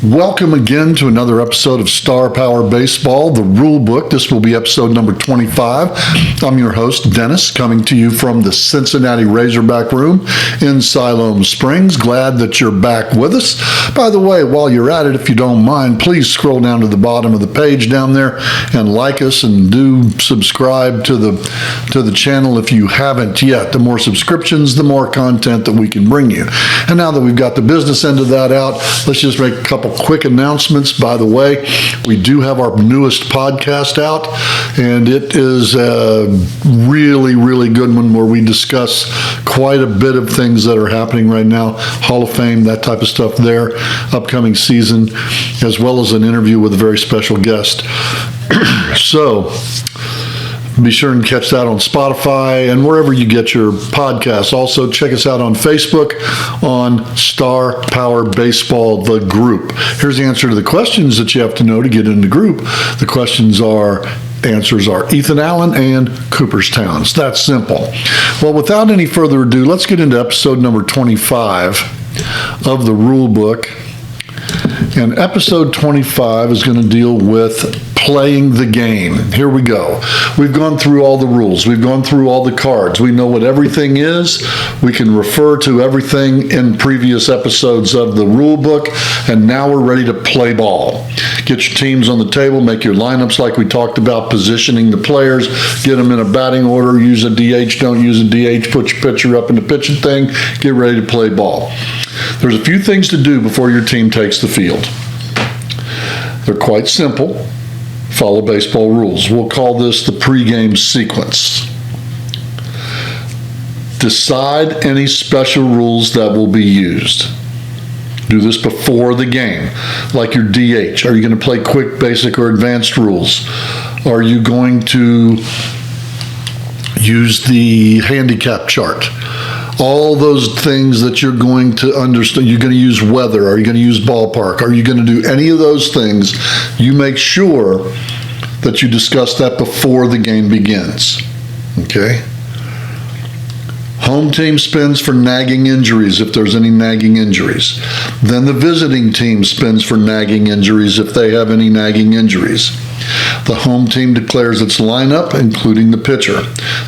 Welcome again to another episode of Star Power Baseball, the Rulebook. This will be episode number 25. I'm your host, Dennis, coming to you from the Cincinnati Razorback Room in Siloam Springs. Glad that you're back with us. By the way, while you're at it, if you don't mind, please scroll down to the bottom of the page down there and like us, and do subscribe to the channel if you haven't yet. The more subscriptions, the more content that we can bring you. And now that we've got the business end of that out, let's just make a couple quick announcements. By the way, we do have our newest podcast out, and it is a really, really good one where we discuss quite a bit of things that are happening right now, Hall of Fame, that type of stuff there, upcoming season, as well as an interview with a very special guest. So be sure and catch that on Spotify and wherever you get your podcasts. Also, check us out on Facebook on Star Power Baseball, the group. Here's the answer to the questions that you have to know to get in the group. The answers are Ethan Allen and Cooperstown. It's that simple. Well, without any further ado, let's get into episode number 25 of the Rule Book. And episode 25 is going to deal with playing the game. Here we go. We've gone through all the rules. We've gone through all the cards. We know what everything is. We can refer to everything in previous episodes of the rule book, and now we're ready to play ball. Get your teams on the table, make your lineups like we talked about, positioning the players, get them in a batting order, use a DH, don't use a DH, put your pitcher up in the pitching thing, get ready to play ball. There's a few things to do before your team takes the field. They're quite simple. Follow baseball rules. We'll call this the pregame sequence. Decide any special rules that will be used. Do this before the game, like your DH. Are you going to play quick, basic, or advanced rules? Are you going to use the handicap chart? All those things that you're going to understand. You're going to use weather. Are you going to use ballpark? Are you going to do any of those things? You make sure that you discuss that before the game begins. Okay? Home team spins for nagging injuries if there's any nagging injuries. Then the visiting team spins for nagging injuries if they have any nagging injuries. The home team declares its lineup, including the pitcher.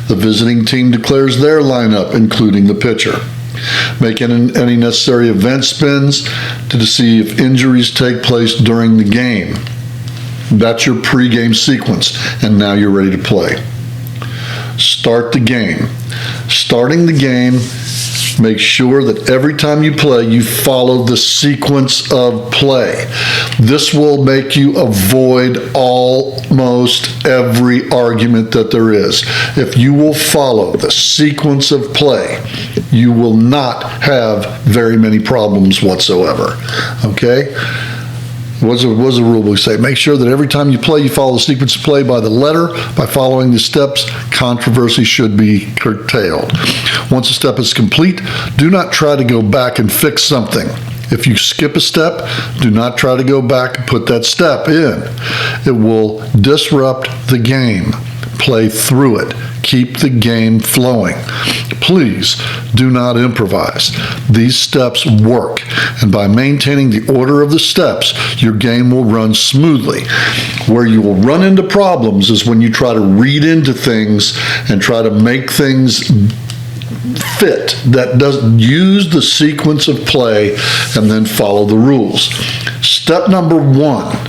The visiting team declares their lineup, including the pitcher. Make any necessary event spins to see if injuries take place during the game. That's your pregame sequence, and now you're ready to play. Start the game. Starting the game, make sure that every time you play, you follow the sequence of play. This will make you avoid almost every argument that there is. If you will follow the sequence of play, you will not have very many problems whatsoever. Okay? What does the rule book say? Make sure that every time you play, you follow the sequence of play by the letter. By following the steps, controversy should be curtailed. Once a step is complete, do not try to go back and fix something. If you skip a step, do not try to go back and put that step in. It will disrupt the game. Play through it. Keep the game flowing. Please do not improvise. These steps work, and by maintaining the order of the steps, your game will run smoothly. Where you will run into problems is when you try to read into things and try to make things fit that doesn't use the sequence of play and then follow the rules. Step number 1.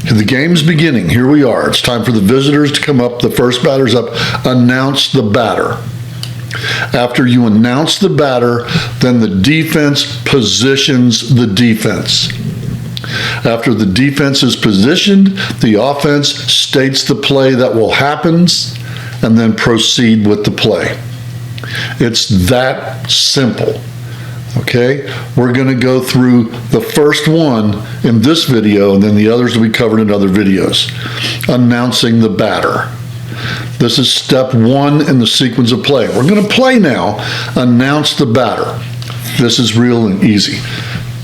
The game's beginning. Here we are. It's time for the visitors to come up. The first batter's up. Announce the batter. After you announce the batter, then the defense positions the defense. After the defense is positioned, the offense states the play that will happen and then proceed with the play. It's that simple. Okay, we're going to go through the first one in this video, and then the others will be covered in other videos. Announcing the batter. This is step 1 in the sequence of play. We're going to play now. Announce the batter. This is real and easy.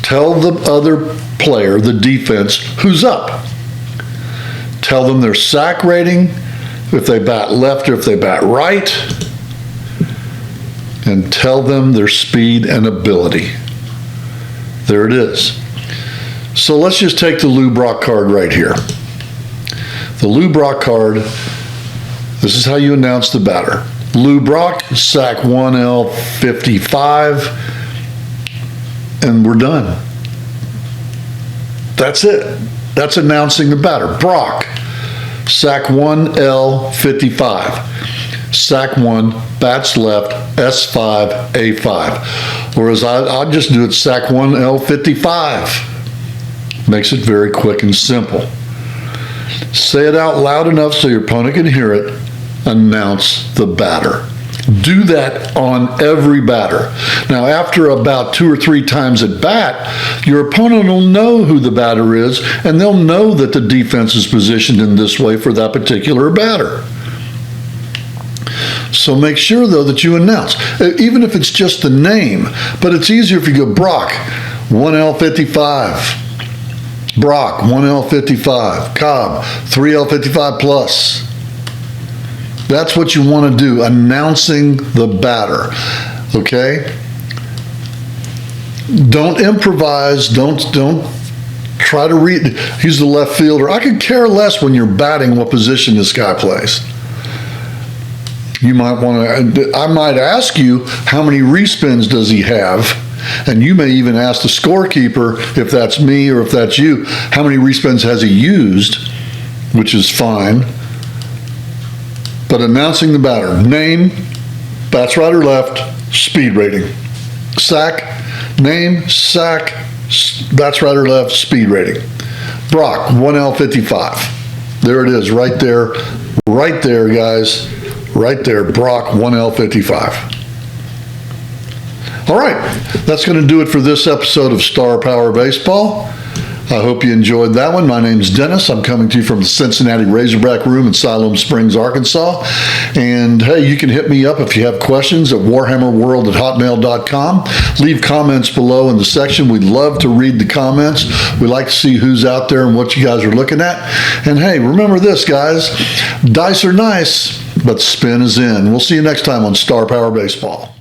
Tell the other player, the defense, who's up. Tell them their sack rating, if they bat left or if they bat right, and tell them their speed and ability. There it is. So let's just take the Lou Brock card right here. The Lou Brock card, this is how you announce the batter. Lou Brock, sack 1L55, and we're done. That's it. That's announcing the batter. Brock, sack 1L55. Sack 1, bats left, S5, A5. Whereas I'll just do it sack 1L55. Makes it very quick and simple. Say it out loud enough so your opponent can hear it. Announce the batter. Do that on every batter. Now, after about 2 or 3 times at bat, your opponent will know who the batter is, and they'll know that the defense is positioned in this way for that particular batter. So make sure, though, that you announce, even if it's just the name. But it's easier if you go Brock, 1L55. Brock, 1L55. Cobb, 3L55 plus. That's what you want to do, announcing the batter, okay? Don't improvise, don't try to read. He's the left fielder. I could care less when you're batting what position this guy plays. You might want to, I might ask you, how many respins does he have? And you may even ask the scorekeeper, if that's me or if that's you, how many respins has he used, which is fine. But announcing the batter, name, bats right or left, speed rating. Sack, name, sack, bats right or left, speed rating. Brock, 1L55. There it is, right there, guys. Right there, Brock, 1L55. All right, that's going to do it for this episode of Star Power Baseball. I hope you enjoyed that one. My name's Dennis. I'm coming to you from the Cincinnati Razorback Room in Siloam Springs, Arkansas. And hey, you can hit me up if you have questions at warhammerworld@hotmail.com. Leave comments below in the section. We'd love to read the comments. We like to see who's out there and what you guys are looking at. And hey, remember this, guys. Dice are nice, but spin is in. We'll see you next time on Star Power Baseball.